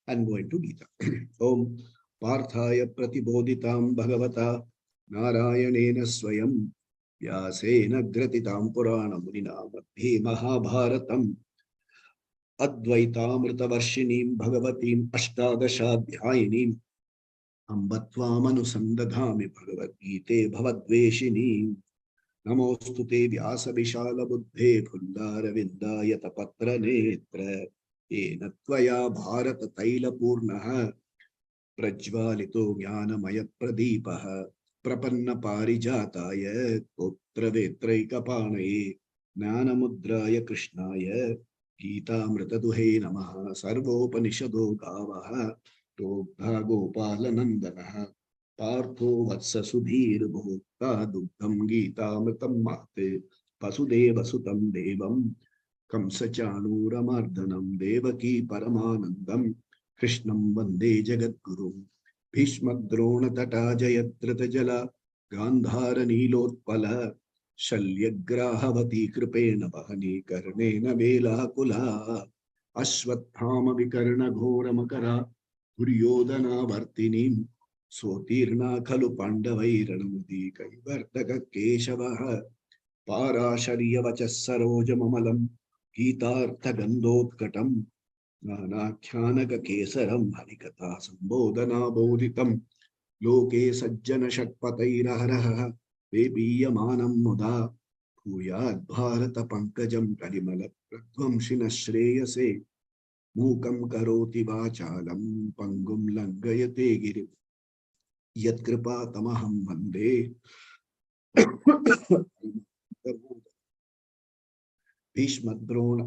and go into Gita. Om Parthaya Pratibodhitam Bhagavata Narayanena Swayam Vyasena Gratitam Purana Munina Madhye Mahabharatam Advaitamritavarshinim Bhagavatim Ashtadashadhyayinim Ambatvamanusandadhami Bhagavad Gite Bhavadveshinim Namostute Vyasa Vishala Buddhe Phundara Yatapatra Netra Ena Tvaya Bharata Taila Purnaha Prajvalito Jnanamaya Pradipaha Prapanna Parijataya Putra Vetraikapanaye Jnanamudraya Krishnaya Gita Mritaduhe Namaha Sarvopanishado Gavaha Togdha Gopalanandanaha Partho Vatsa Sudhir Bhokta Dugdham Gita Mritam Mate Vasudeva Sutam Devam Kamsachanuramardanam Devaki Paramanandam Krishnam Vande Jagadguru Bhishma Drona Tata Jayatrata Jala Gandhara Nilotpala Shalyagrahavati Kripena Bahani Karnena Vela Kula Ashwathama Vikarna Ghora Makara Duryodhana Vartinim Sotirna Khalu Pandavairanamudi Kaivartaka Keshavaha Parashariya Vachasaroja Mamalam Gitartha Gandhotkatam Nanakhyanaka Kesaram Harikatha Sambodhana Bodhitam Loke Sajjana Shakpatairaharaha Vebiyamanam Muda Bhuyad Bharata Pankajam Kalimala Pradvamshina Shreyase Mukam Karoti Vachalam Pangum Langayate Girim Yatkripa Tamaham Vande Bhishmadrona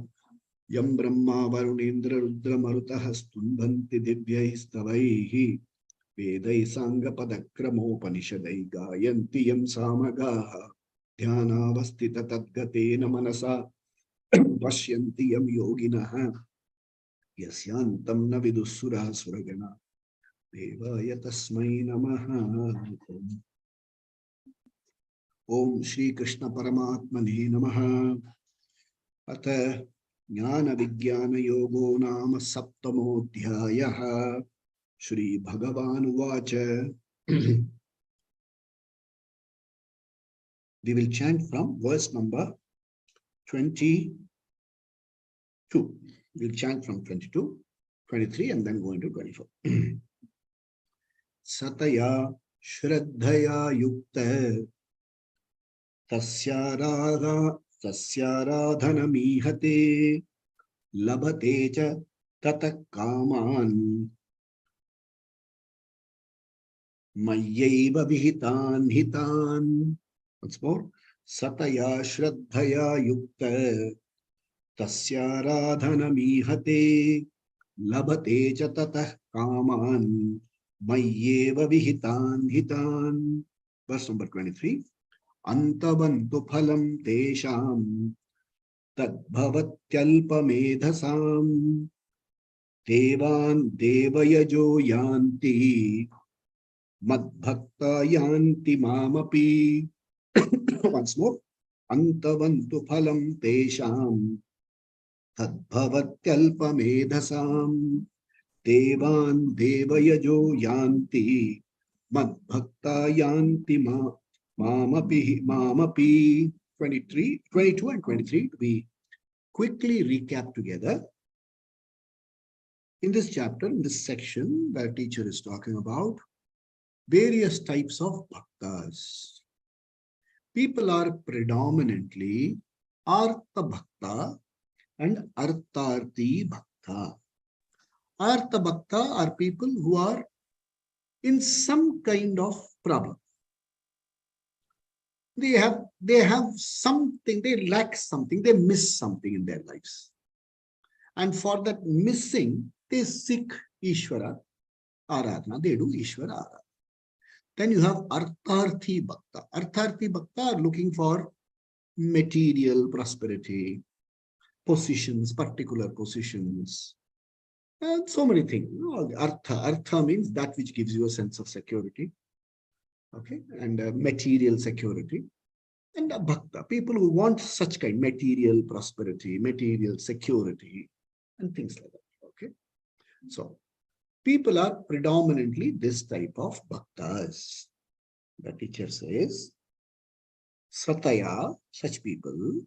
Yam Brahma Varunendra Rudra Marutaha Stundhanti Divyaistavaihi Vedai Sangha Padakramo Panishadai Gayanti Yam Samagaha Dhyana Vastita Tadgatena Manasa Pashyanti Yam Yoginaha Yasyantam Navidusura Suragana Devaya Tasmai Namaha Om Shri Krishna Paramatmane Namaha Ata Jnana Vijnana Yogo Nama Saptamodhyayaha Shri Bhagavan Uvacha. We will chant from verse number 22. We'll chant from 22, 23 and then go into 24. Sataya Shraddhaya Yukta Tasyaradhanamihate Labhate cha tatakaman Mayyaiva vihitan hitan. Once more. Sataya Shraddhaya Yukta Tasyaradhanamihate Labhate cha tatakaman Mayyaiva vihitan hitan. Verse number 23. Antavantu phalam tesham tadbhavatyalpamedhasam devan devayajo yanti madbhakta yanti mamapi. Once more. Antavantu phalam tesham tadbhavatyalpamedhasam devan devayajo yanti madbhakta yanti Mamapi. 23, 22 and 23 to be quickly recap together. In this chapter, in this section, the teacher is talking about various types of bhaktas. People are predominantly Artha Bhakta and Artharthi Bhakta. Artha Bhakta are people who are in some kind of problem. They have something, they lack something, they miss something in their lives. And for that missing, they seek Ishvara Aradhana, they do Ishvara Aradhana. Then you have Artharthi Bhakta. Artharthi Bhakta are looking for material prosperity, positions, particular positions, and so many things. Artha means that which gives you a sense of security. Okay, and material security. And bhakta, people who want such kind, material prosperity, material security, and things like that. Okay, so people are predominantly this type of bhaktas. The teacher says, Sataya, such people,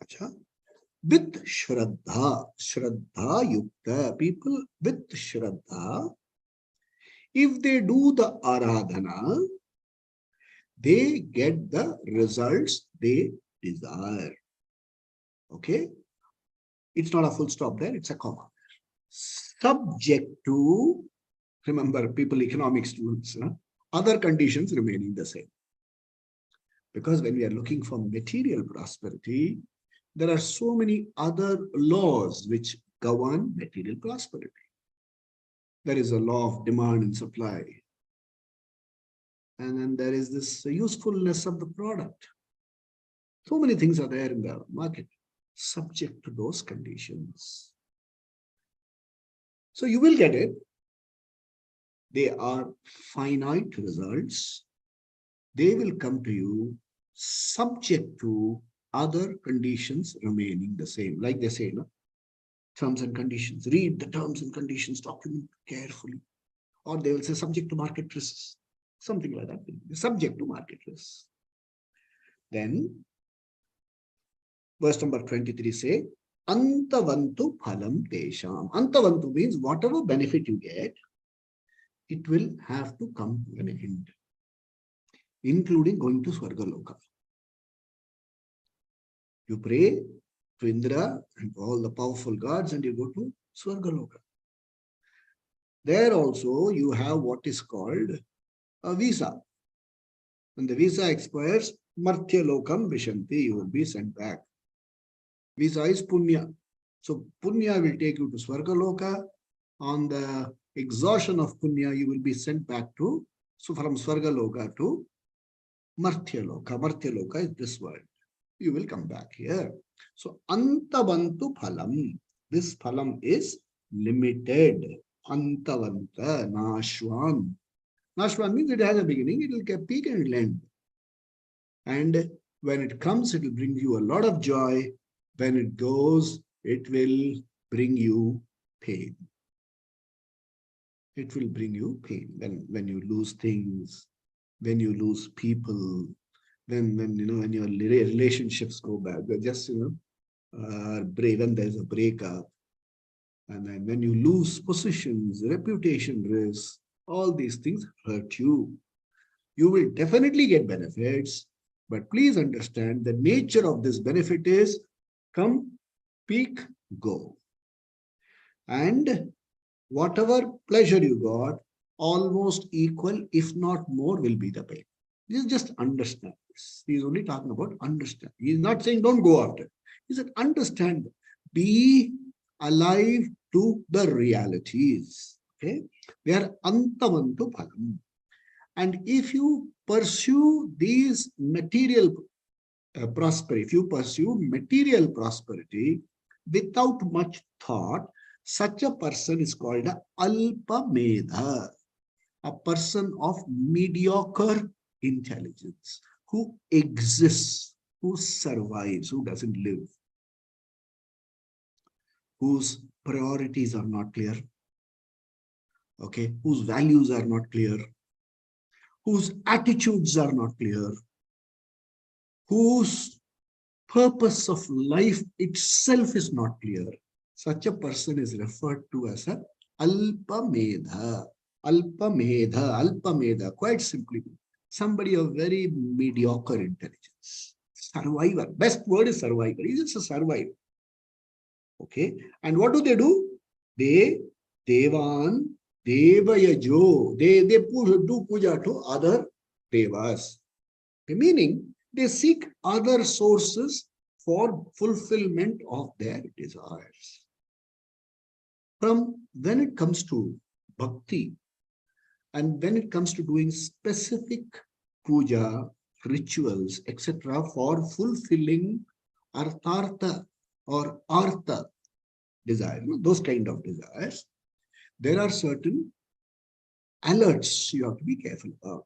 acha, with Shraddha Yukta, people with Shraddha, if they do the Aradhana, they get the results they desire. Okay? It's not a full stop there, it's a comma. Subject to, remember, people economic students, other conditions remaining the same. Because when we are looking for material prosperity, there are so many other laws which govern material prosperity. There is a law of demand and supply. And then there is this usefulness of the product. So many things are there in the market, subject to those conditions. So you will get it. They are finite results. They will come to you subject to other conditions remaining the same. Like they say, no? Terms and conditions. Read the terms and conditions document carefully. Or they will say subject to market risks. Something like that. Subject to market risks. Then, verse number 23 say, Antavantu phalam tesham. Antavantu means whatever benefit you get, it will have to come to an end, including going to Swargaloka. You pray to Indra and all the powerful gods and you go to Swargaloka. There also you have what is called a visa. When the visa expires, Marthya Lokam Vishanti, you will be sent back. Visa is Punya. So Punya will take you to Swargaloka. On the exhaustion of Punya, you will be sent back to, so from Swargaloka to Marthya Loka. Marthya Loka is this world. You will come back here. So Antavantu Phalam. This Phalam is limited. Antavanta, Nashwan. Nashwan means it has a beginning, it will get peak and it will end. And when it comes, it will bring you a lot of joy. When it goes, it will bring you pain. It will bring you pain when you lose things, when you lose people, when your relationships go bad. Just when there's a breakup, and then when you lose positions, reputation risks, all these things hurt you. You will definitely get benefits, but please understand the nature of this benefit is come, peak, go. And whatever pleasure you got, almost equal, if not more, will be the pain. Just understand this. He's only talking about understand. He's not saying don't go after. He said understand. Be alive to the realities. Okay? They are antavantu phalam. And if you pursue these material prosperity, if you pursue material prosperity without much thought, such a person is called a alpa medha, a person of mediocre intelligence, who exists, who survives, who doesn't live, whose priorities are not clear, okay, whose values are not clear, whose attitudes are not clear, whose purpose of life itself is not clear. Such a person is referred to as a alpa medha. Alpa medha, alpa medha, quite simply, somebody of very mediocre intelligence. Survivor, best word is survivor. He's just a survivor. Okay, and what do? They, Devan, Devayajo, they do puja to other devas. Meaning, they seek other sources for fulfillment of their desires. From when it comes to bhakti, and when it comes to doing specific puja, rituals, etc., for fulfilling arthartha or artha desire, those kind of desires, there are certain alerts you have to be careful about.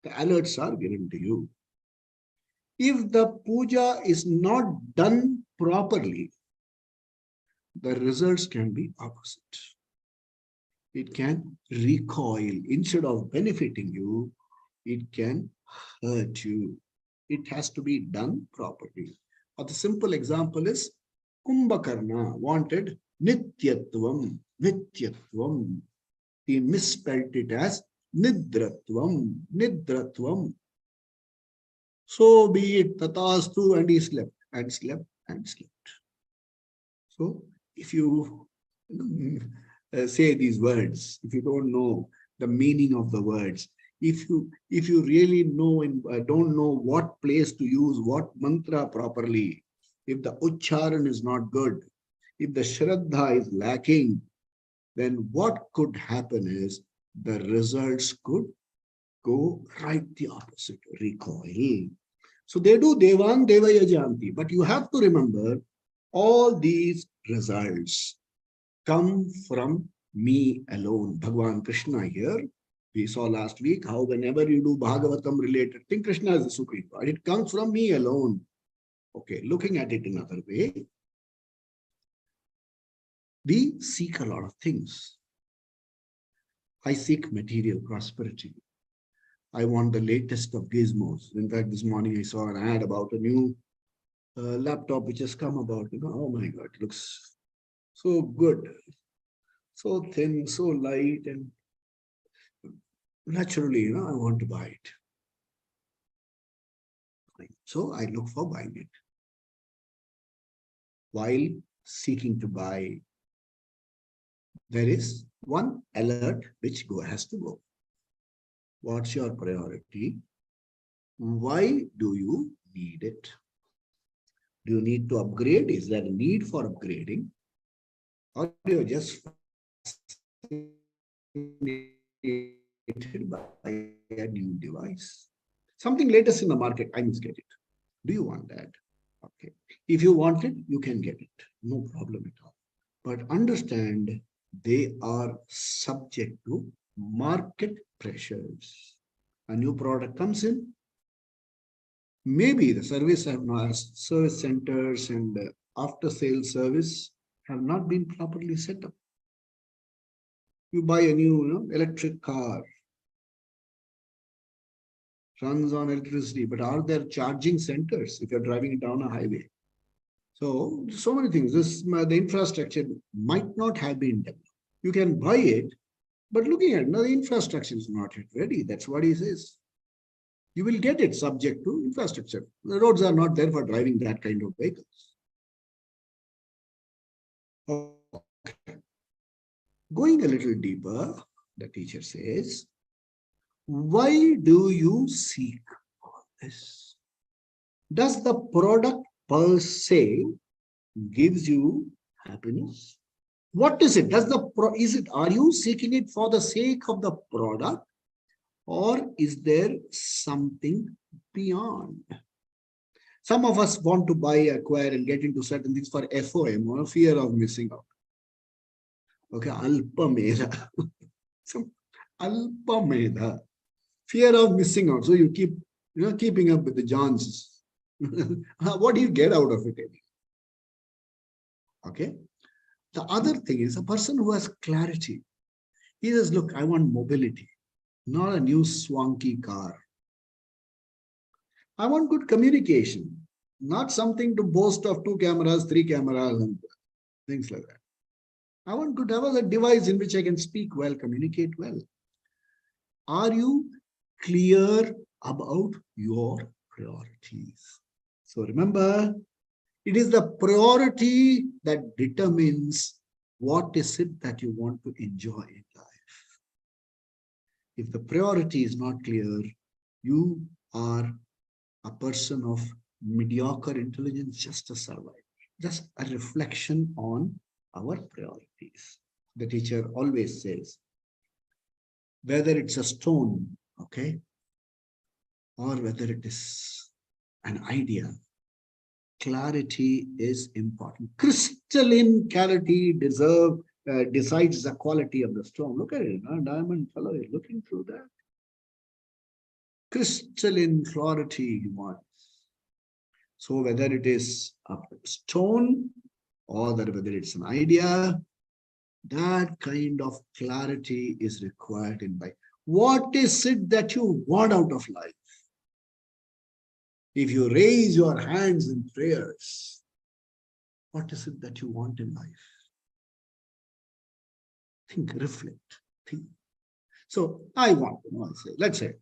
The alerts are given to you. If the puja is not done properly, the results can be opposite. it can recoil. Instead of benefiting you, it can hurt you. It has to be done properly. Or the simple example is Kumbhakarna wanted Nityatvam. Nityatvam. He misspelled it as Nidratvam. Nidratvam. So be it tatastu, and he slept and slept and slept. So if you say these words, if you don't know the meaning of the words, if you really know and don't know what place to use, what mantra properly, if the ucharan is not good, if the shraddha is lacking, then what could happen is the results could go right the opposite, recoil. So they do Devan Devaya Janti, but you have to remember all these results come from me alone. Bhagavan Krishna here. We saw last week how whenever you do Bhagavatam related thing, Krishna is the Supreme God. It comes from me alone. Okay, looking at it another way, we seek a lot of things. I seek material prosperity. I want the latest of gizmos. In fact, this morning I saw an ad about a new laptop which has come about. Oh my God, it looks so good, so thin, so light, and naturally, I want to buy it. So I look for buying it. While seeking to buy, there is one alert which has to go. What's your priority? Why do you need it? Do you need to upgrade? Is there a need for upgrading? Or you're just fascinated by a new device? Something latest in the market, I must get it. Do you want that? Okay. If you want it, you can get it. No problem at all. But understand they are subject to market pressures. A new product comes in, maybe the service centers and after sales service have not been properly set up. You buy a new electric car, runs on electricity, but are there charging centers if you're driving it down a highway? So many things. The infrastructure might not have been developed. You can buy it, but looking at it, the infrastructure is not yet ready. That's what he says. You will get it subject to infrastructure. The roads are not there for driving that kind of vehicles. Okay. Going a little deeper, the teacher says, why do you seek all this? Does the product per se gives you happiness? What is it? Are you seeking it for the sake of the product, or is there something beyond? Some of us want to buy, acquire, and get into certain things for FOM, or fear of missing out. Okay, alpameda. Alpameda. Fear of missing out. So you keep, keeping up with the Joneses. What do you get out of it? Okay. The other thing is a person who has clarity. He says, look, I want mobility, not a new swanky car. I want good communication, not something to boast of 2 cameras, 3 cameras, and things like that. I want to have a device in which I can speak well, communicate well. Are you clear about your priorities? So remember, it is the priority that determines what is it that you want to enjoy in life. If the priority is not clear, you are a person of mediocre intelligence, just a survivor, just a reflection on our priorities. The teacher always says, whether it's a stone, okay, or whether it is an idea, clarity is important. Crystalline clarity decides the quality of the stone. Look at it, diamond fellow is looking through that. Crystalline clarity he wants. So whether it is a stone or whether it's an idea, That kind of clarity is required in life. What is it that you want out of life? If you raise your hands in prayers, what is it that you want in life? Think, reflect, think. So I want, I'll say, let's say,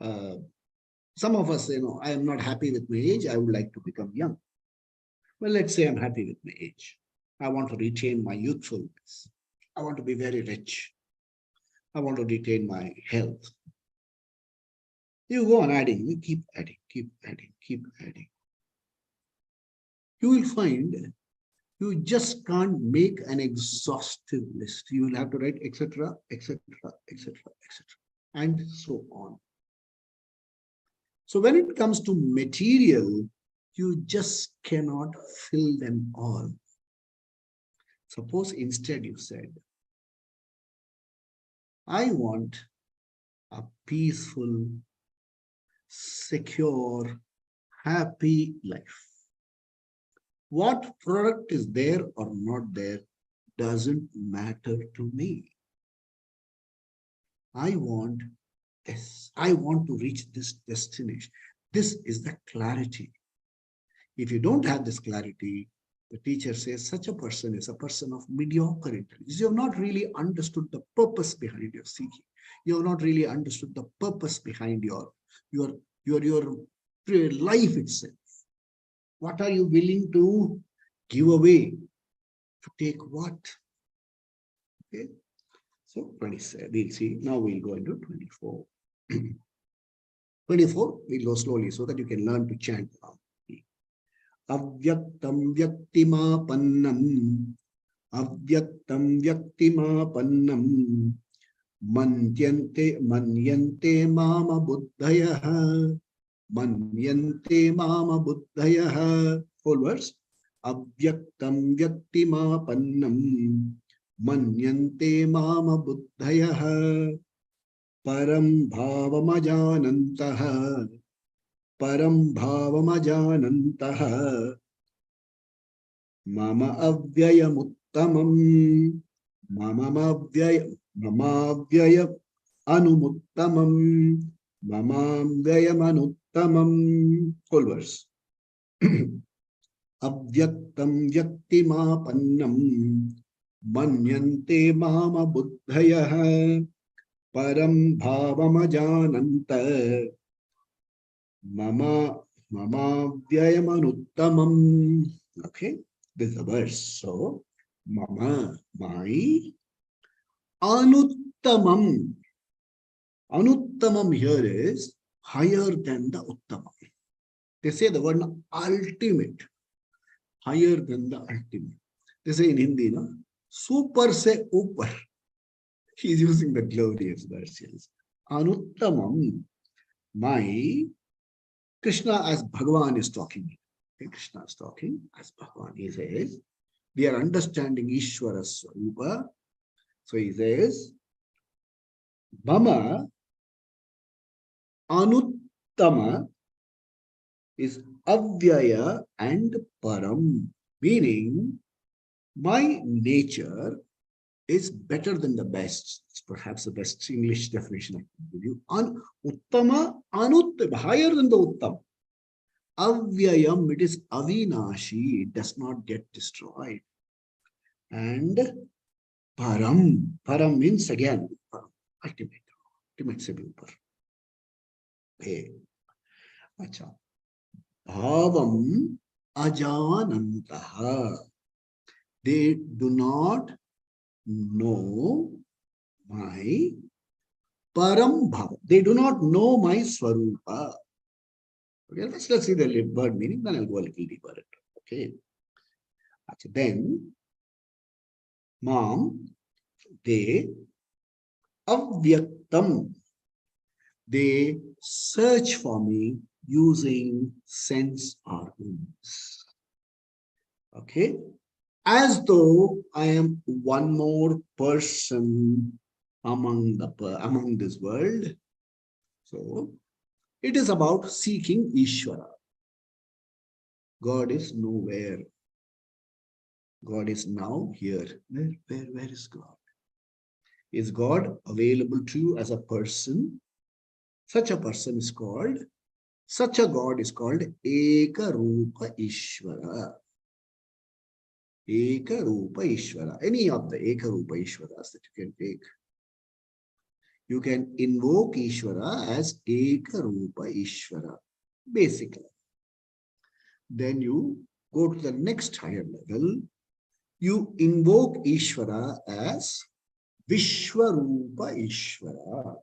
uh, some of us, I am not happy with my age. I would like to become young. Well, let's say I'm happy with my age. I want to retain my youthfulness. I want to be very rich. I want to retain my health. You go on adding, you keep adding, keep adding, keep adding. You will find you just can't make an exhaustive list. You will have to write, etc., etc., etc., etc., and so on. So when it comes to material, you just cannot fill them all. Suppose instead you said, I want a peaceful, secure, happy life. What product is there or not there doesn't matter to me. I want this. I want to reach this destination. This is the clarity. If you don't have this clarity, the teacher says such a person is a person of mediocre intelligence. You have not really understood the purpose behind your seeking. You have not really understood the purpose behind your life itself. What are you willing to give away? To take what? Okay. So 27, we'll see. Now we'll go into 24. 24, we'll go slowly so that you can learn to chant now. Avyaktam vyaktimapannam. Avyaktam vyaktimapannam. Manyante mama buddhayaha. Manyante mama buddhayaha. Whole verse. Avyaktam vyaktimapannam. Manyante mama buddhayaha. Param bhavamajanantaha. Param bhavamajanantaha. Mama avyayamuttamam. Mamavyaya anumuttamam. Mamavyayamanutamam. Whole verse. Avyaktam vyaktimapannam. Manyante mama buddhayaha. Param bhavamajananta. Mama vyayamanutamam. Okay, this is a verse. So, mama, my, anuttamam. Anuttamam here is higher than the uttamam. They say the word ultimate, higher than the ultimate. They say in Hindi, no? Super se upar. He is using the glorious versions. Anuttamam, my, Krishna as Bhagavan is talking. Okay, Krishna is talking as Bhagavan. He says, we are understanding Ishvara Swarupa. So he says, Mama Anuttama is Avyaya and Param, meaning my nature is better than the best. It's perhaps the best English definition I can give you. Uttama, Anuttama, higher than the Uttama. Avyayam, it is avinashi, it does not get destroyed. And Param, Param means again, ultimate se bhi upar. Okay. Acha. Bhavam ajanantaha. They do not know my Param Bhava. They do not know my Swarupa. Okay, let's see the word meaning, then I'll go a little deeper. Okay. Then, Mom, they avyaktam. They search for me using sense organs. Okay. As though I am one more person among this world. So it is about seeking Ishvara. God is nowhere. God is now here. Where is God? Is God available to you as a person? Such a person is called, such a God is called Eka Rupa Ishvara. Eka Rupa Ishvara. Any of the Eka Rupa Ishvaras that you can take. You can invoke Ishvara as Eka Rupa Ishvara, basically. Then you go to the next higher level. You invoke Ishvara as Vishwarupa Ishvara.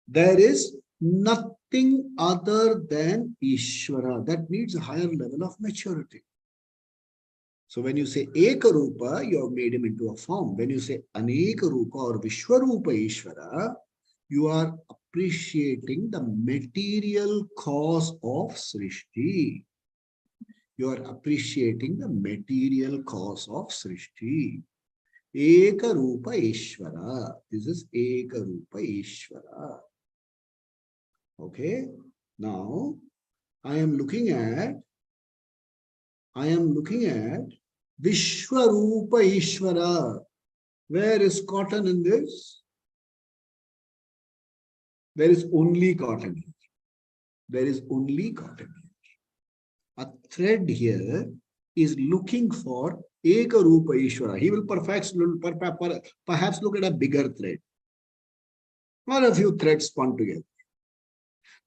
There is nothing other than Ishvara. That needs a higher level of maturity. So when you say Ekarupa, you have made him into a form. When you say Anekarupa or Vishwarupa Ishvara, you are appreciating the material cause of Srishti. You are appreciating the material cause of Srishti. Ekarupa Ishvara. This is Ekarupa Ishvara. Okay. Now, I am looking at Vishwarupa Ishvara. Where is cotton in this? There is only cotton here. There is only cotton here. A thread here is looking for Ekarupa Ishvara. He will perhaps look at a bigger thread. Or a few threads spun together.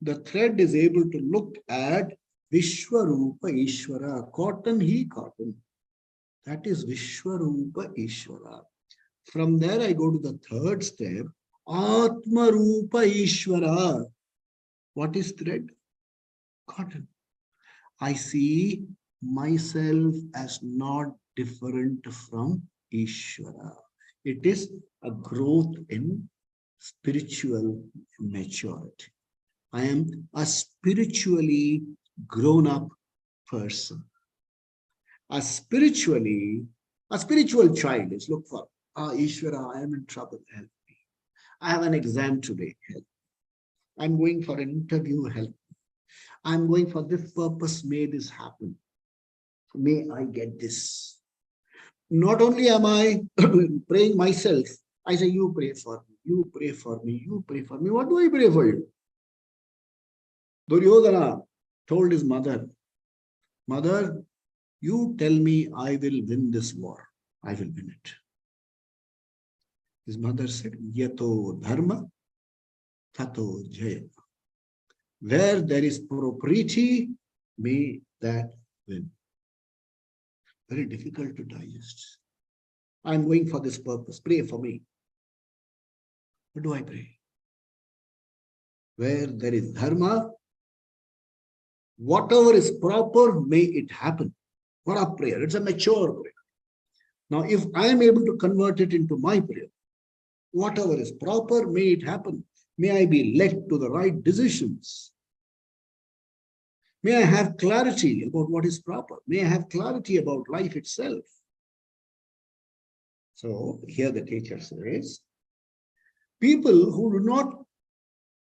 The thread is able to look at Vishwarupa Ishvara. Cotton, he cotton. That is Vishwarupa Ishvara. From there, I go to the third step, Atma Rupa Ishvara. What is thread? Cotton. I see myself as not different from Ishvara. It is a growth in spiritual maturity. I am a spiritually grown-up person. A spiritual child is look for, Ishvara, I am in trouble, help me. I have an exam today, help me. I'm going for an interview, help me. I'm going for this purpose, may this happen. May I get this. Not only am I praying myself, I say, you pray for me, you pray for me, you pray for me. What do I pray for you? Duryodhana told his mother, Mother, you tell me I will win this war. I will win it. His mother said, Yato dharma, tato jaya. Where there is propriety, may that win. Very difficult to digest. I'm going for this purpose. Pray for me. What do I pray? Where there is dharma, whatever is proper, may it happen. What a prayer. It's a mature prayer. Now, if I am able to convert it into my prayer, whatever is proper, may it happen. May I be led to the right decisions. May I have clarity about what is proper. May I have clarity about life itself. So here the teacher says, people who do not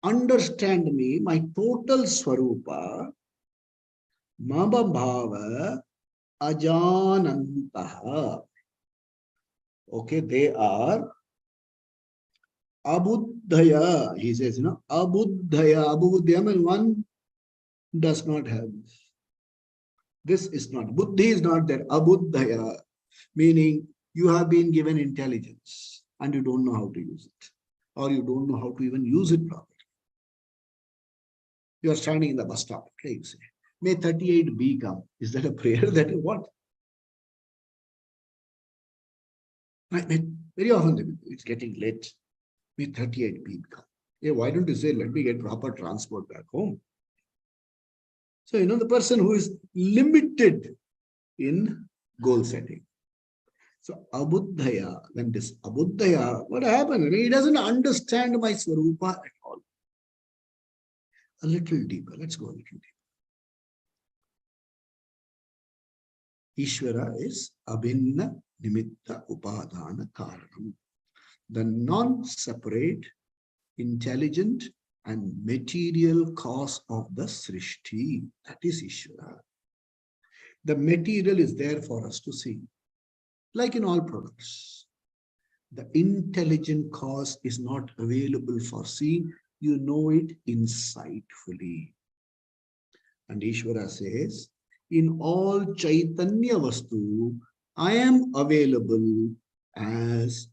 understand me, my total swarupa, mama bhava ajanantaha. Okay, they are abuddhaya. He says, abuddhaya. Abuddhaya means one does not have this. This is not. Buddhi is not there. Abuddhaya, meaning you have been given intelligence and you don't know how to use it. Or you don't know how to even use it properly. You are standing in the bus stop. Okay, you say, may 38B come. Is that a prayer that you want? Very often it's getting late. May 38B come. Yeah, why don't you say, let me get proper transport back home? So, the person who is limited in goal setting. So, abuddhaya, when this abuddhaya, what happened? He doesn't understand my swarupa at all. A little deeper. Let's go a little deeper. Ishvara is abhinna nimitta upadana karanam. The non-separate, intelligent, and material cause of the Srishti. That is Ishvara. The material is there for us to see. Like in all products, the intelligent cause is not available for seeing. You know it insightfully. And Ishvara says, in all Chaitanya Vastu, I am available as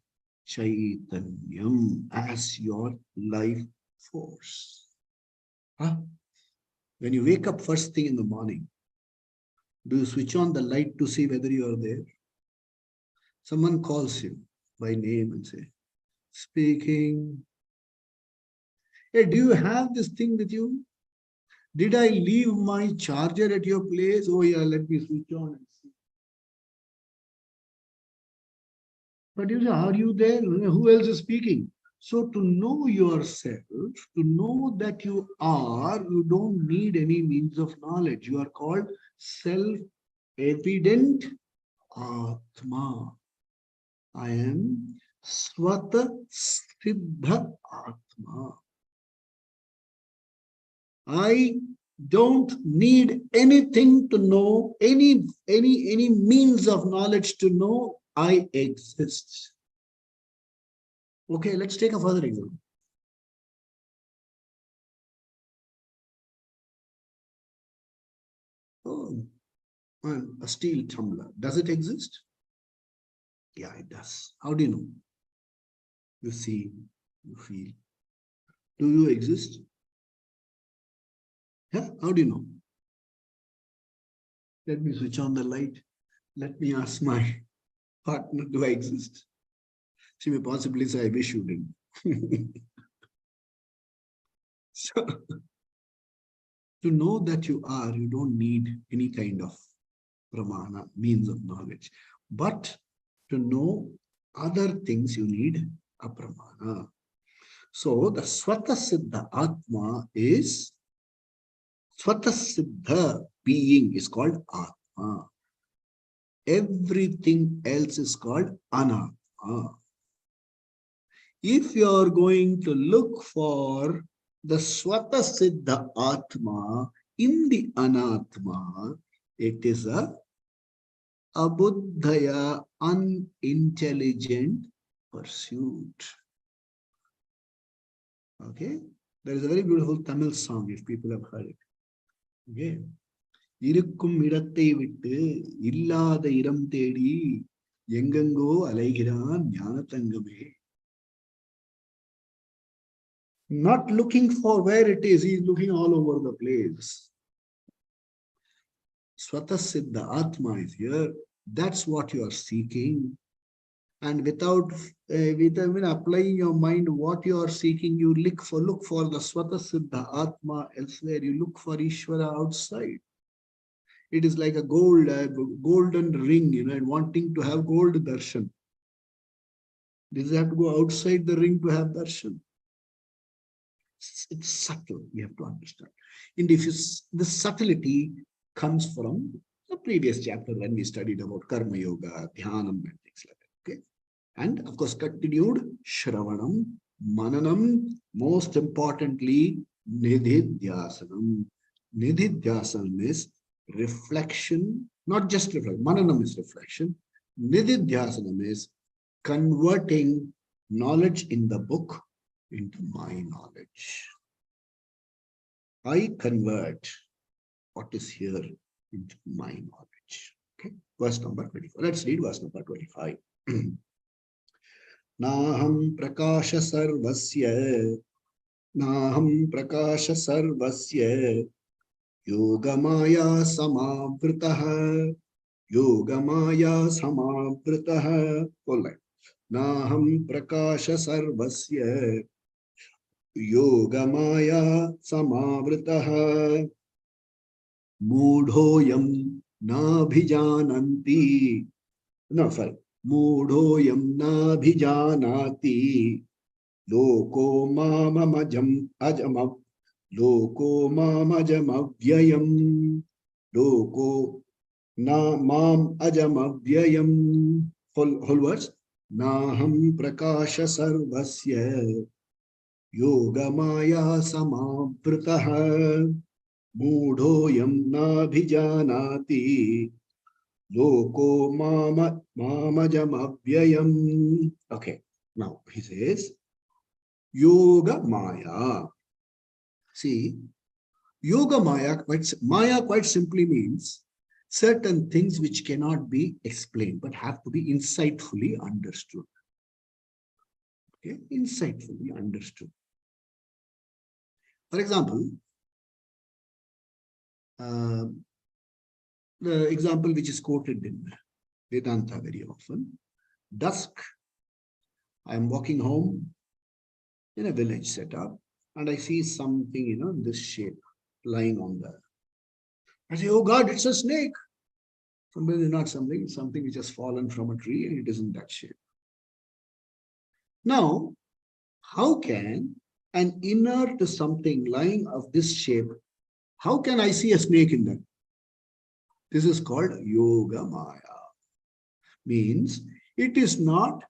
Chaitanyam, as your life force. Huh? When you wake up first thing in the morning, do you switch on the light to see whether you are there? Someone calls you by name and say, speaking. Hey, do you have this thing with you? Did I leave my charger at your place? Oh yeah, let me switch on and see. But you say, are you there? Who else is speaking? So to know yourself, to know that you are, you don't need any means of knowledge. You are called self-evident Atma. I am Swata Siddha Atma. I don't need anything to know, any means of knowledge to know I exist. Okay, let's take a further example. Oh, a steel tumbler. Does it exist? Yeah, it does. How do you know? You see, you feel. Do you exist? Yeah, how do you know? Let me switch on the light. Let me ask my partner, do I exist? She may possibly say, I wish you didn't. So, to know that you are, you don't need any kind of pramana, means of knowledge. But to know other things, you need a pramana. So the Swata Siddha Atma is, Swata Siddha being is called Atma. Everything else is called Anatma. If you are going to look for the Swata Siddha Atma in the Anatma, it is a abuddhaya, unintelligent pursuit. Okay? There is a very beautiful Tamil song, if people have heard it. Okay? இருக்கும் இடத்தை விட்டு இல்லாத இடம் தேடி எங்கெங்கோ அலைகிறான் ஞானதங்கமே. Not looking for where it is, he is looking all over the place. Swata Siddha Atma is here. That's what you are seeking. And without even applying your mind what you are seeking, you look for the Swata Siddha Atma elsewhere. You look for Ishvara outside. It is like a golden ring, and wanting to have gold darshan. Does it have to go outside the ring to have darshan? It's subtle, you have to understand. And if the subtlety comes from the previous chapter when we studied about Karma Yoga, Dhyanam, and things like that. Okay? And of course, continued Shravanam, Mananam, most importantly, Nididhyasanam. Nididhyasanam is reflection, not just reflection. Mananam is reflection. Nididhyasanam is converting knowledge in the book into my knowledge. I convert what is here into my knowledge. Okay, verse number 24. Let's read verse number 25. Naham prakasha sarvasya, Naham prakasha sarvasya, Yogamaya samavritaha, Yogamaya samavritaha. All right. Naham prakasha sarvasya, Yogamaya samavritaha, Mudhoyam nabhijananti. No, sorry. Mudhoyam nabhijanati, Loko mamamajam ajamav, Loko mamajamavyayam, Loko na mam ajamavyayam. Whole words. Naham prakasha sarvasya, Yogamaya samavritaha, Mudhoyam nabhijanati, Loko mamajam avyayam. Okay, now he says Yoga Maya. See, Yoga Maya quite simply means certain things which cannot be explained but have to be insightfully understood. Okay, insightfully understood. For example, uh, the example which is quoted in Vedanta very often. Dusk, I am walking home in a village setup and I see something, in this shape lying on the. I say, oh God, it's a snake. Somebody is not something which has fallen from a tree and it is in that shape. Now, how can an inert something lying of this shape, how can I see a snake in that? This is called Yoga Maya. Means it is not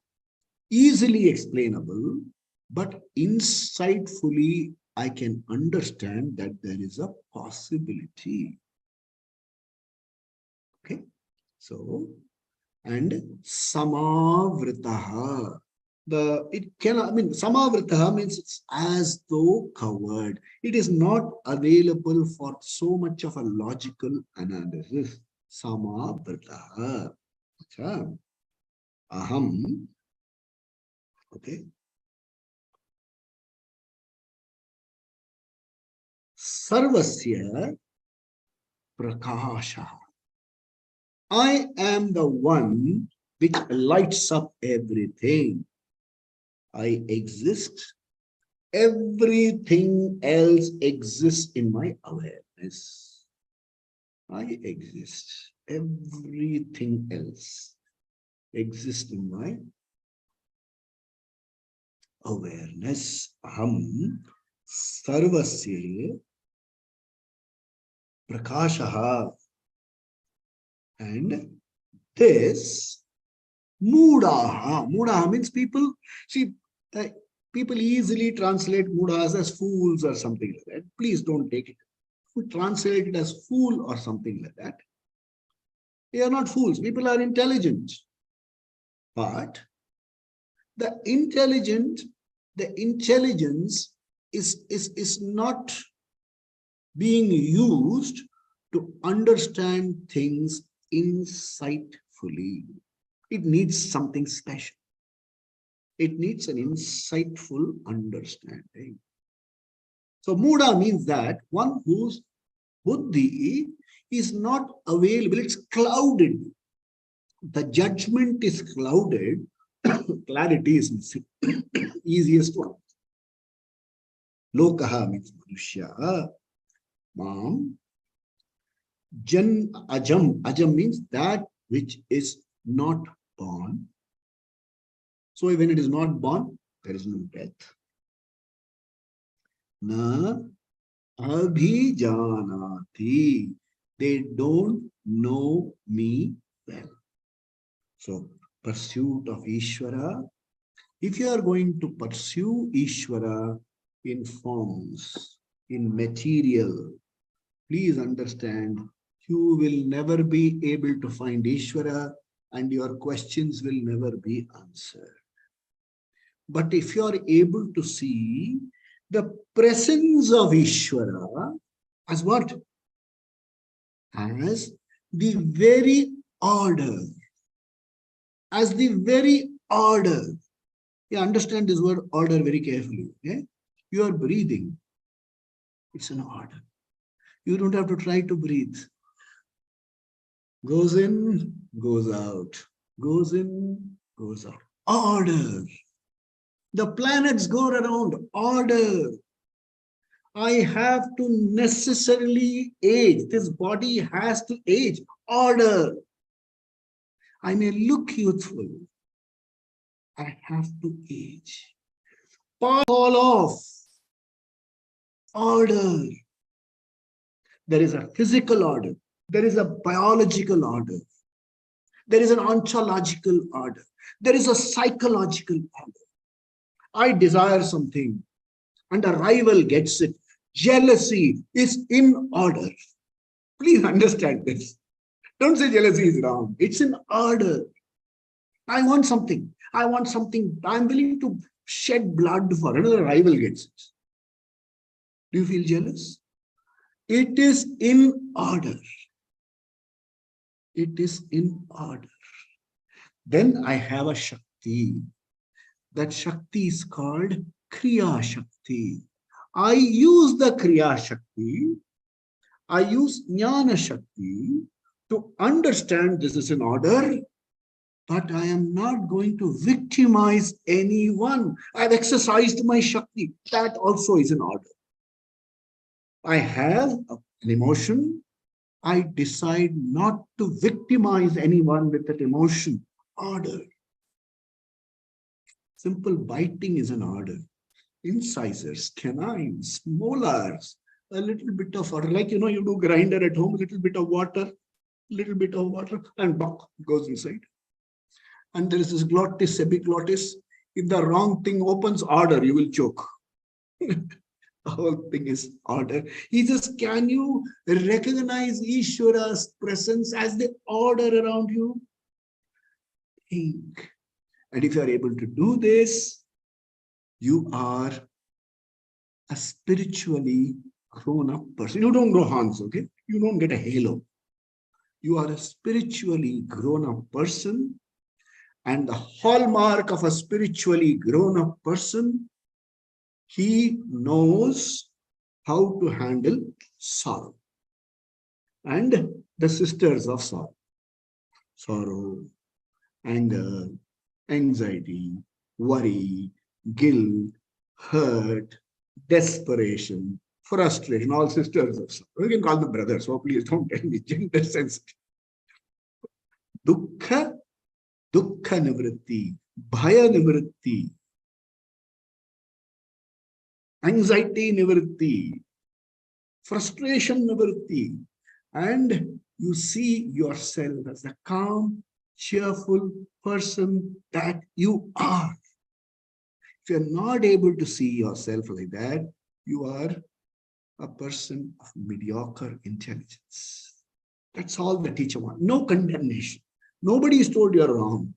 easily explainable, but insightfully I can understand that there is a possibility. Okay, so and samavritaha. Samavritaha means it's as though covered. It is not available for so much of a logical analysis. Samavritaha. Aham. Okay. Sarvasya prakasha. I am the one which lights up everything. I exist. Everything else exists in my awareness. I exist. Everything else exists in my awareness. Aham sarvasya prakashaha. And this Mudaha. Mudaha means people. See, people easily translate mudahas as fools or something like that. Please don't take it. If we translate it as fool or something like that, they are not fools. People are intelligent. But the intelligence is not being used to understand things insightfully. It needs something special. It needs an insightful understanding. So Muda means that one whose buddhi is not available, it's clouded. The judgment is clouded, clarity is missing. Easiest one. Lokaha means Manushya. Mam. Jan Ajam. Ajam means that which is not born. So when it is not born, there is no death. Na abhijanati. They don't know me well. So pursuit of Ishvara. If you are going to pursue Ishvara in forms, in material, please understand, you will never be able to find Ishvara and your questions will never be answered. But if you are able to see the presence of Ishvara as what? As the very order. As the very order. You understand this word order very carefully. Okay? You are breathing. It's an order. You don't have to try to breathe. Goes in, goes out. Goes in, goes out. Order. The planets go around. Order. I have to necessarily age. This body has to age. Order. I may look youthful. I have to age. Fall off. Order. There is a physical order. There is a biological order. There is an ontological order. There is a psychological order. I desire something and a rival gets it. Jealousy is in order. Please understand this. Don't say jealousy is wrong. It's in order. I want something. I want something. I'm willing to shed blood for another rival gets it. Do you feel jealous? It is in order. It is in order. Then I have a Shakti. That Shakti is called Kriya Shakti. I use the Kriya Shakti. I use Jnana Shakti to understand this is in order, but I am not going to victimize anyone. I've exercised my Shakti. That also is in order. I have an emotion. I decide not to victimize anyone with that emotion. Order. Simple biting is an order. Incisors, canines, molars, a little bit of order. Like, you do grinder at home, a little bit of water, and buck goes inside. And there is this glottis, epiglottis. If the wrong thing opens, order, you will choke. The whole thing is order. He says, can you recognize Ishvara's presence as the order around you? Think. And if you are able to do this, you are a spiritually grown-up person. You don't grow horns, okay? You don't get a halo. You are a spiritually grown-up person. And the hallmark of a spiritually grown-up person, he knows how to handle sorrow. And the sisters of sorrow. Sorrow, anger, anxiety, worry, guilt, hurt, desperation, frustration, all sisters of sorrow. You can call them brothers, so please don't tell me gender sensitive. Dukkha, dukkha nivritti, bhaya nivritti, anxiety nivritti, frustration nivritti, and you see yourself as the calm, cheerful person that you are. If you're not able to see yourself like that, you are a person of mediocre intelligence. That's all the teacher wants. No condemnation. Nobody is told you're wrong.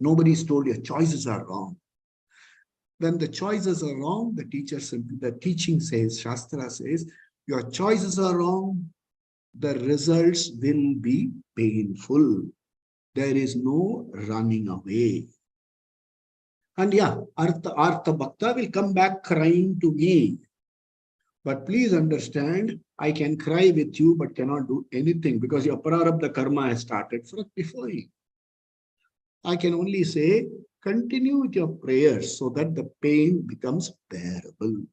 Nobody is told your choices are wrong. When the choices are wrong, the teaching says, Shastra says, your choices are wrong, the results will be painful. There is no running away. And yeah, Artha Bhakta will come back crying to me. But please understand, I can cry with you, but cannot do anything because your prarabdha karma has started before you. I can only say, continue with your prayers so that the pain becomes bearable.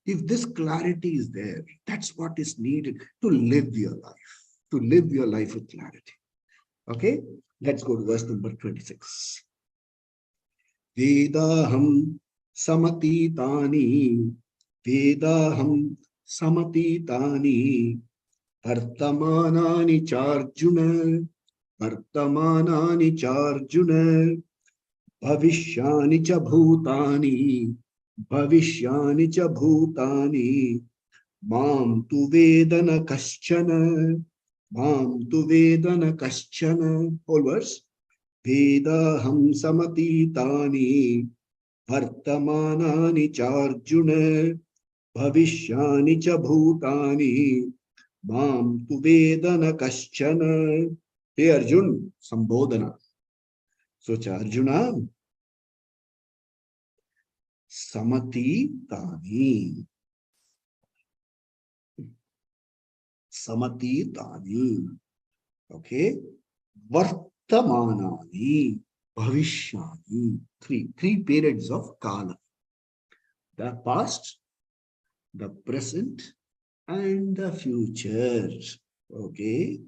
If this clarity is there, that's what is needed to live your life with clarity. Okay, let's go to verse number 26. Vedaham samatitani, Vedaham samatitani, Vartamanani charjuna, Vartamanani charjuna, Bhavishyani cha bhutani, Bhavishyani cha bhutani, Mam tu vedana kaschana, Mam tu vedana kaschana. Whole verse. Vedaham samatitani, Vartamanani charjuna, Bhavishyani cha bhutani, Mam tu vedana kaschana. Hey Arjun, Sambodhana. So Arjuna, Samatitani. Samatitani. Okay. Vartamanani. Bhavishyani. Three periods of Kala. The past, the present, and the future. Okay.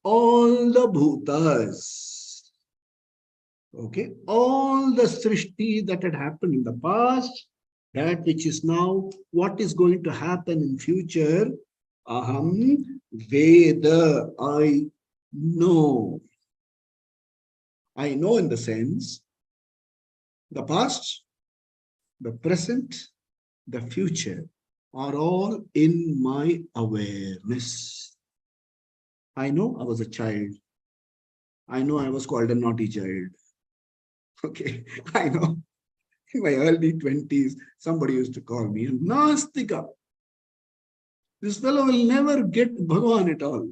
All the bhutas. Okay. All the srishti that had happened in the past, that which is now, what is going to happen in future, aham veda, I know. I know in the sense, the past, the present, the future are all in my awareness. I know I was a child. I know I was called a naughty child. Okay, I know in my early 20s, somebody used to call me a Nastika. This fellow will never get Bhagavan at all.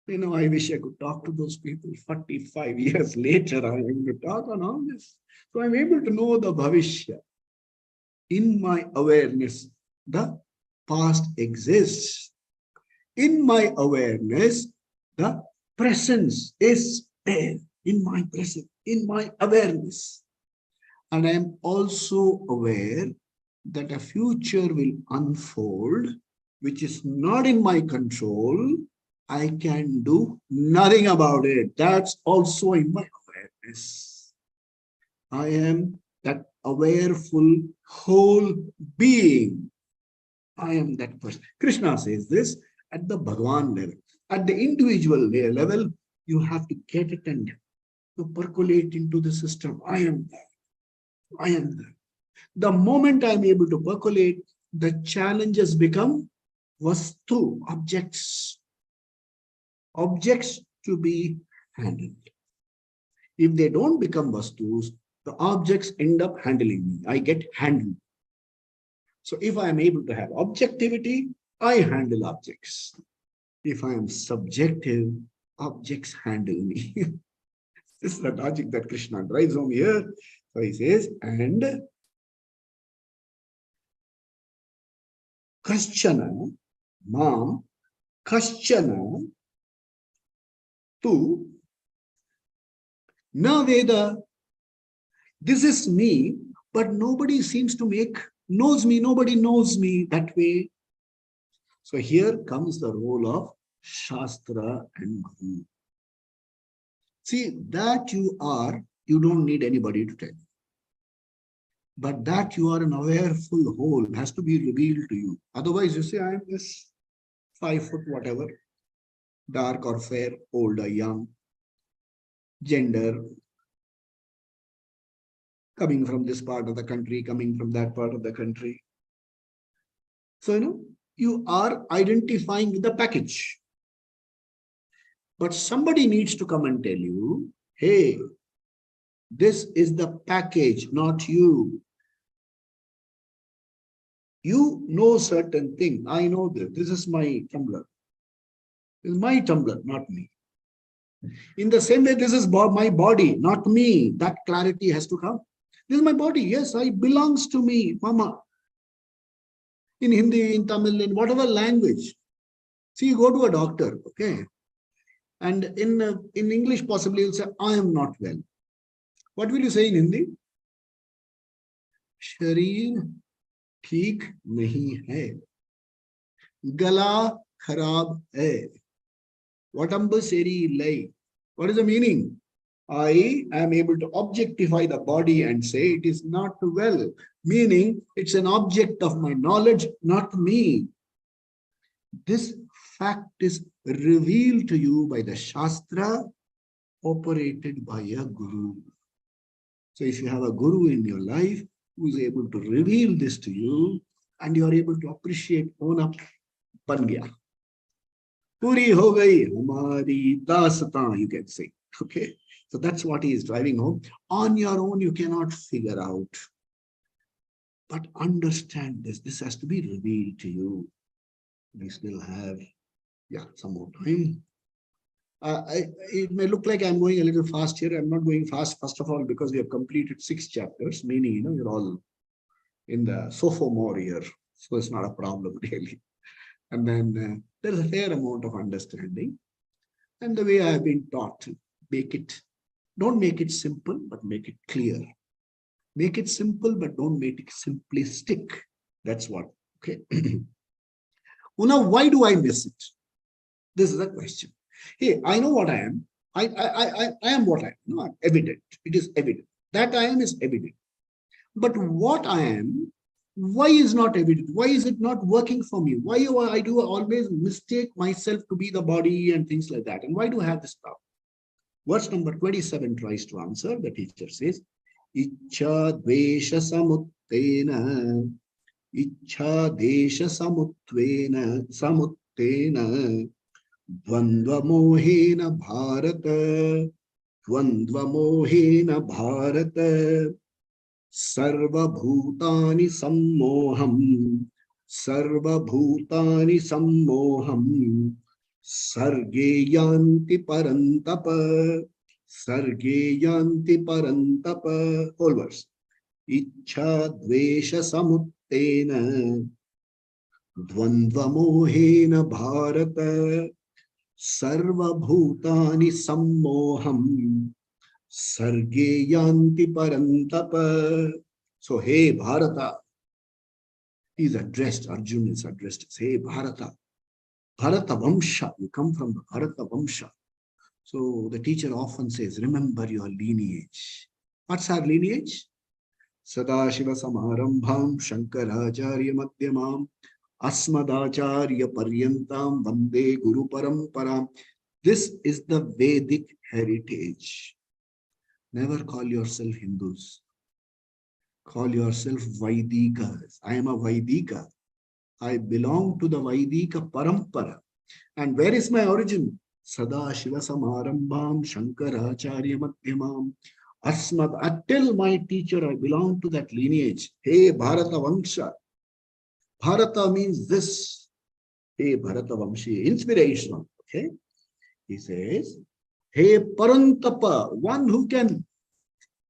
I wish I could talk to those people 45 years later. I'm able to talk on all this. So I'm able to know the Bhavishya. In my awareness, the past exists. In my awareness, the presence is there. In my presence, in my awareness. And I am also aware that a future will unfold, which is not in my control. I can do nothing about it. That's also in my awareness. I am that awareful whole being. I am that person. Krishna says this at the Bhagavan level. At the individual level, you have to get it and to percolate into the system. I am there. I am there. The moment I'm able to percolate, the challenges become vastu, objects to be handled. If they don't become vastus, the objects end up handling me. I get handled. So if I am able to have objectivity, I handle objects. If I am subjective, objects handle me. This is the logic that Krishna drives home here. So he says, and kaschana, mam, kaschana, tu, na veda. This is me, but nobody seems to knows me. Nobody knows me that way. So here comes the role of Shastra and Guru. See, that you don't need anybody to tell you. But that you are an awareful whole has to be revealed to you. Otherwise, you say, I am this 5 foot whatever, dark or fair, old or young, gender, coming from this part of the country, coming from that part of the country. So, you are identifying with the package. But somebody needs to come and tell you, hey, this is the package, not you. You know certain thing. I know this. This is my tumbler. This is my tumbler, not me. In the same way, this is my body, not me. That clarity has to come. This is my body. Yes, it belongs to me, Mama. In Hindi, in Tamil, in whatever language. See, you go to a doctor, okay? And in English, possibly you'll say, I am not well. What will you say in Hindi? Sharir ठीक नहीं है, गला खराब है, वटंब सेरी लय. What is the meaning? I am able to objectify the body and say it is not well, meaning it's an object of my knowledge, not me. This fact is revealed to you by the Shastra, operated by a Guru. So if you have a Guru in your life who is able to reveal this to you, and you are able to appreciate, own up, ban gaya. Puri ho gayi hamari dastan, you can say. Okay. So that's what he is driving home. On your own, you cannot figure out. But understand this. This has to be revealed to you. We still have, some more time. It may look like I'm going a little fast here. I'm not going fast, first of all, because we have completed 6 chapters, meaning, you're all in the sophomore year. So it's not a problem, really. And then there's a fair amount of understanding. And the way I've been taught, don't make it simple, but make it clear. Make it simple, but don't make it simplistic. That's what, okay. Well, now, why do I miss it? This is a question. Hey, I know what I am. I am what I am. No, I'm evident. It is evident. That I am is evident. But what I am, why is not evident? Why is it not working for me? Why do I always mistake myself to be the body and things like that? And why do I have this problem? Verse number 27 tries to answer. The teacher says, Ichha dvesha samuttena, Ichha desha samuttena, Dvandva mohena bharata. Dvandva mohena bharata. Sarva bhutani sammoham. Sarva bhutani sammoham. Sarge yanti parantapa. Sarge yanti parantapa. Whole verse. Ichha dvesha samuttena. Dvandva mohena bharata. Sarva bhutani sammoham. Sarge yanti parantapa. So, hey Bharata, he is addressed, Arjuna is addressed as, hey Bharata, Bharata Vamsha, you come from the Bharata Vamsha. So, the teacher often says, remember your lineage. What's our lineage? Sadashiva Samarambham Shankaracharya Madhyamam Asmadacharya Paryantam Vande Guru Paramparam. This is the Vedic heritage. Never call yourself Hindus. Call yourself Vaidikas. I am a Vaidika. I belong to the Vaidika Parampara. And where is my origin? Sadashiva Samarambham Shankaracharya Madhyamam Asmad. Until my teacher, I belong to that lineage. Hey Bharata Vamsha. Bharata means this. Hey Bharata Vamshi. Inspirational. Okay. He says, hey Parantapa, one who can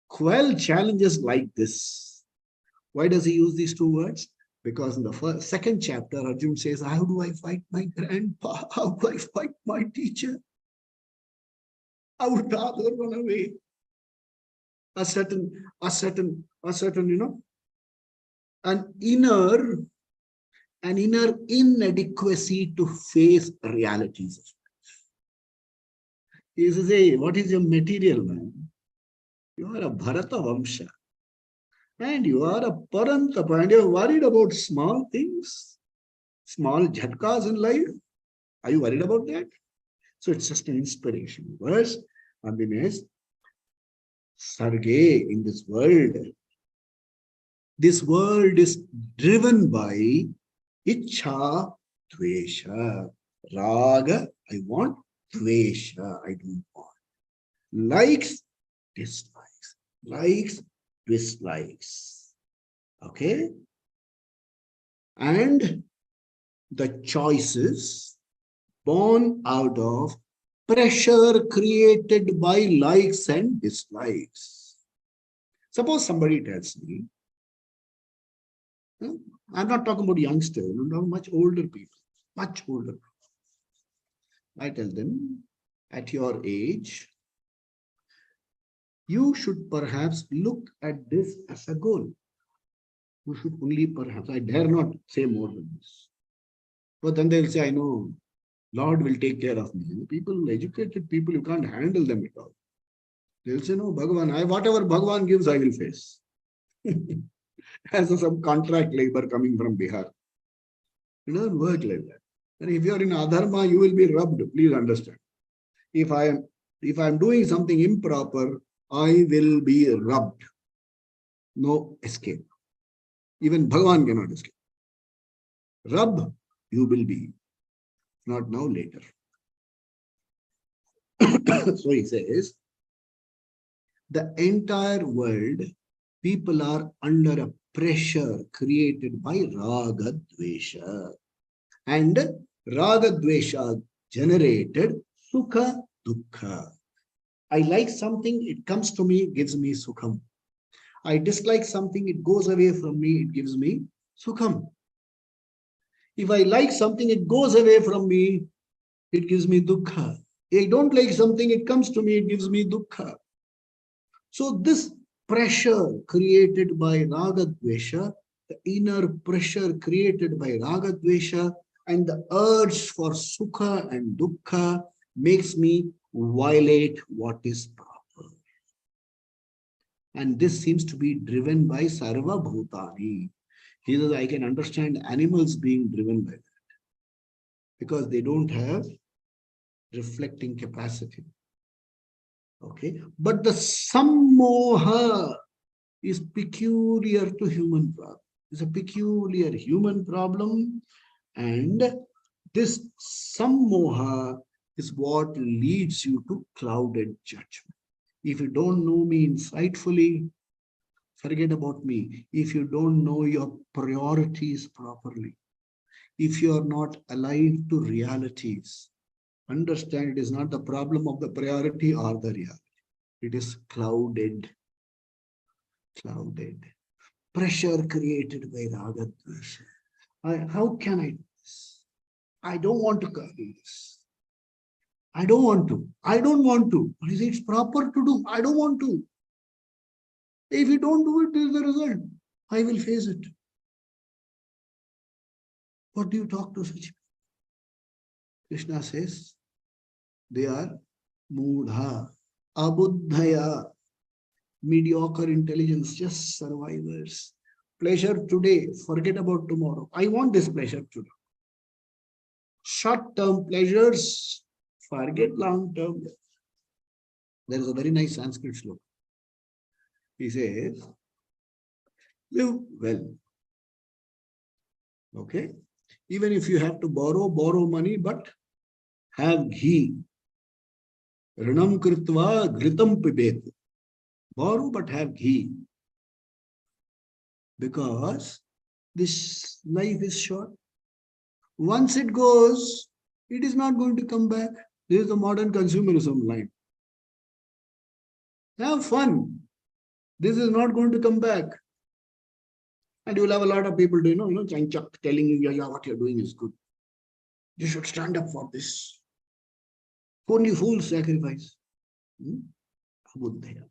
quell challenges like this. Why does he use these two words? Because in the second chapter, Arjuna says, how do I fight my grandpa? How do I fight my teacher? I would rather run away. A certain, an inner inadequacy to face realities. He says, hey, what is your material, man? You are a Bharata Vamsha. And you are a Parantapa, and you're worried about small things, small jhatkas in life. Are you worried about that? So it's just an inspiration. Verse, and then is Sarge in this world. This world is driven by Ichha, Dvesha. Raga, I want. Dvesha, I don't want. Likes, dislikes. Likes, dislikes. Okay? And the choices born out of pressure created by likes and dislikes. Suppose somebody tells me, I'm not talking about youngsters, I'm talking much older people, much older people. I tell them, at your age, you should perhaps look at this as a goal. You should only perhaps, I dare not say more than this. But then they'll say, I know, Lord will take care of me. People, educated people, you can't handle them at all. They'll say, no, Bhagavan, whatever Bhagavan gives, I will face. As a subcontract labor coming from Bihar. It doesn't work like that. And if you're in adharma, you will be rubbed. Please understand. If I'm doing something improper, I will be rubbed. No escape. Even Bhagavan cannot escape. Rub, you will be. Not now, later. So he says, the entire world, people are under a pressure created by Raga Dvesha. And Raga Dvesha generated Sukha Dukkha. I like something, it comes to me, gives me Sukham. I dislike something, it goes away from me, it gives me Sukham. If I like something, it goes away from me, it gives me Dukkha. If I don't like something, it comes to me, it gives me Dukkha. So this pressure created by Raga Dvesha, the inner pressure created by Raga Dvesha, and the urge for Sukha and Dukkha makes me violate what is proper. And this seems to be driven by Sarva Bhutani. He says, I can understand animals being driven by that because they don't have reflecting capacity. Okay, but the sammoha is peculiar to human problem. It's a peculiar human problem, and this sammoha is what leads you to clouded judgment. If you don't know me insightfully, forget about me. If you don't know your priorities properly, if you are not alive to realities, understand it is not the problem of the priority or the reality. It is clouded. Clouded. Pressure created by Raga. How can I do this? I don't want to do this. I don't want to. I don't want to. But is it proper to do? I don't want to. If you don't do it, this is the result. I will face it. What do you talk to such people? Krishna says, they are mudha, abuddhaya, mediocre intelligence, just survivors. Pleasure today, forget about tomorrow. I want this pleasure today. Short-term pleasures, forget long-term. There is a very nice Sanskrit sloka. He says, live well. Okay? Even if you have to borrow money, but have ghee. Ranam kritva gritam pibet. Borrow, but have ghee. Because this life is short. Once it goes, it is not going to come back. This is the modern consumerism line. Have fun. This is not going to come back. And you will have a lot of people telling you, yeah, what you're doing is good. You should stand up for this. Only fools sacrifice. Abuddhaya.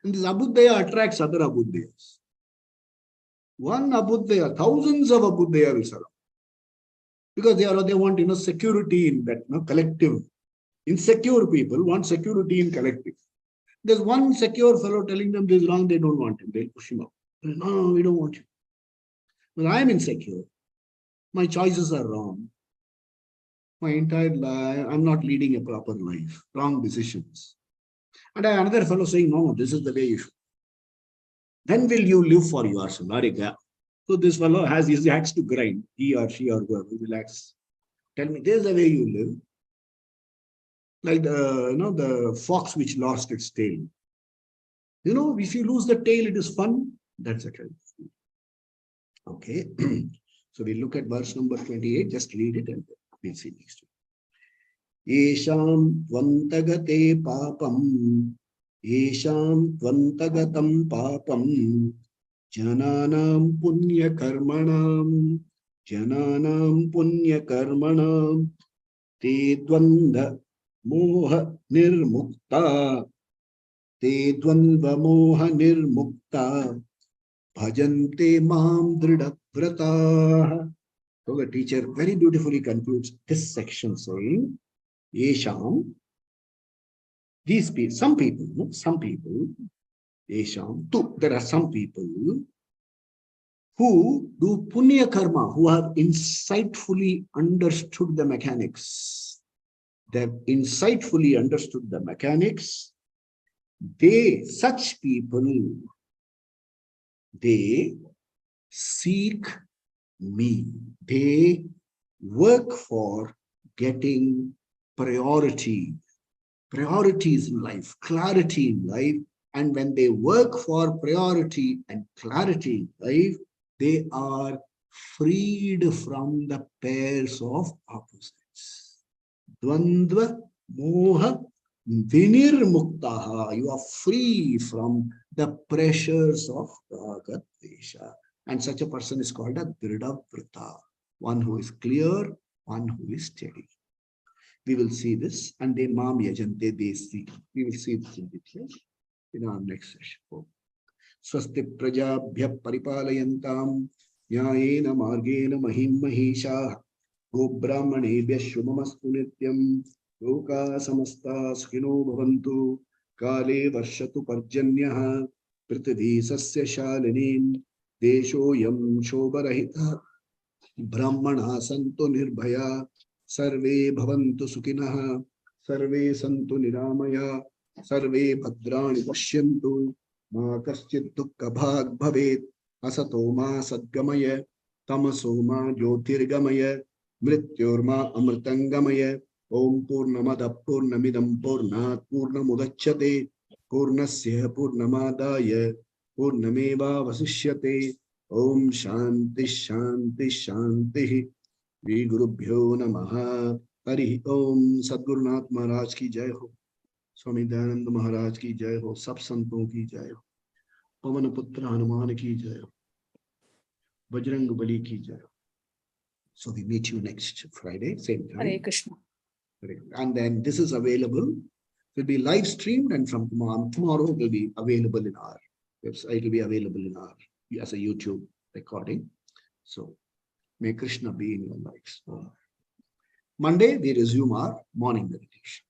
And this Abuddhaya attracts other Abuddhayas. One Abuddhaya, thousands of Abuddhaya will surround. Because they want security in that collective. Insecure people want security in collective. There's one secure fellow telling them this is wrong, they don't want him. They'll push him out. No, we don't want you. Well, I'm insecure. My choices are wrong. My entire life, I'm not leading a proper life. Wrong decisions. And another fellow saying, no, this is the way you should. Then will you live for yourself? So this fellow has his axe to grind. He or she or whoever will axe. Tell me, this is the way you live. Like the fox which lost its tail. If you lose the tail, it is fun. That's the kind of thing. Okay. So we look at verse number 28. Just read it and we'll see next week. Yesham tvantagate papam. Yesham tvantagatam papam. Jananam punya karmanam. Jananam punya karmanam. Te dvanda moha nirmukta. Te dvandva moha nirmukta. Bhajante mam dridavrata. So the teacher very beautifully concludes this section saying, Yesham, these people, some people, Yesham, there are some people who do punya karma, who have insightfully understood the mechanics. They have insightfully understood the mechanics. Such people, they seek me. They work for getting priorities in life, clarity in life. And when they work for priority and clarity in life, they are freed from the pairs of opposites. Dvandva, moha, vinirmuktaha. You are free from the pressures of raga, dvesha. And such a person is called a dridavrata, one who is clear, one who is steady. We will see this, and they mam yajante desi. We will see this in detail in our next session. Swasti prajabhya paripalayantam nyayena margena mahim mahisha go brahmanebhya shubhamastu nityam loka samasta sukhino bhavantu kale varshatu parjanyah prithvi sasya shalinim desho yam shobharahita brahmana santu nirbhaya sarve bhavantu sukhinah sarve santu niramaya sarve bhadrani pashyantu ma kaschid dukkha bhag bhavet asato ma sadgamaya tamaso ma jyotirgamaya mrityorma amritangamaya Om Purnamada Purnamidam Purnat Purnamudachyate Purnasya Purnamadaya Purnameva Vasishyate. Om Shanti Shanti Shanti. Shri Gurubhyo Namaha. Hari Om. Sadgurunath Maharaj ki jai ho. Swami Dayananda Maharaj ki jai ho. Sab santon ki jai ho. Pavan Putra Hanuman ki jai ho. Bajrang Bali ki jai ho. So we meet you next Friday, same time. Hare Krishna. And then this is available, will be live streamed, and from tomorrow will be available in our website. It will be available in our as a YouTube recording. So may Krishna be in your lives. Monday we resume our morning meditation.